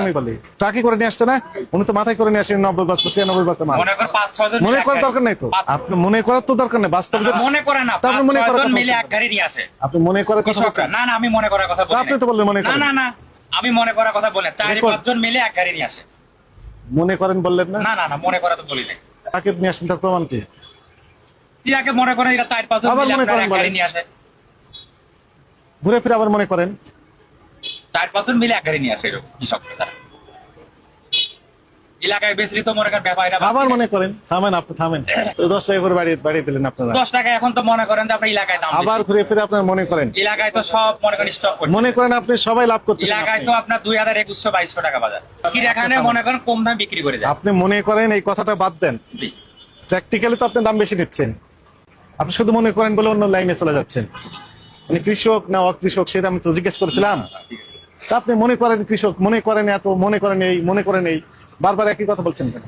আমি বলি ট্রাকে করে নিয়ে আসছে না, উনি তো মাথায় করে নিয়ে আসেন 90 বস্তা 96 বস্তা মাল। মনে কর 5-6 জন মনে করার দরকার নাই তো, আপনি মনে করার তো দরকার নেই, বাস্তব মনে করে না, তারপর মনে 5-6 করার জন কথা মিলে বলছেন। এক গাড়ি নিয়ে আসে। আপনি মনে করার কথা বলছেন। না না, আমি মনে করার কথা বলি। আপনি তো বললেন মনে না করেন। না না, আমি মনে করার কথা বলি। 4-5 জন মিলে এক গাড়ি নিয়ে আসে। মনে করেন বললেন না। না না না, মনে করা তো বলি না। ট্রাকে নিয়ে আসেন, তার প্রমাণ কি? ইয়াকে মনে করেন এরা 4-5 জন আবার মিলে মনে করেন এক গাড়ি বলেন। নিয়ে আসে। ঘুরে ফিরে আবার মনে করেন। 4-5 জন মিলে এক গাড়ি নিয়ে আসে, এরকম কৃষক তারা এলাকায় বেশি তো মনে করেন ব্যাপারীরা আবার মনে করেন। থামেন, আপনি থামেন। তো 10 টাকা করে বাড়িয়ে দিলেন আপনারা। 10 টাকা এখন তো মনে করেন যে আপনার এলাকায় দাম আবার বেশি। ঘুরে ফিরে আপনারা মনে করেন। এলাকায় তো সব মনে করেন স্টক করছে। মনে করেন আপনি সবাই লাভ করতেছেন। এলাকায় তো আপনার 2100-2200 টাকা বাজার, কি এখানে মনে করেন কম দামে বিক্রি করে যায়। আপনি মনে করেন, এই কথাটা বাদ দেন। জি, প্র্যাকটিক্যালি তো আপনি দাম বেশি দিচ্ছেন, আপনি শুধু মনে করেন বলে অন্য লাইনে চলে যাচ্ছেন। মানে কৃষক না অকৃষক সেটা আমি তো জিজ্ঞেস করেছিলাম। তা আপনি মনে করেন কৃষক, মনে করেন এত, মনে করেন এই, মনে করেন এই, বারবার একই কথা বলছেন কেন?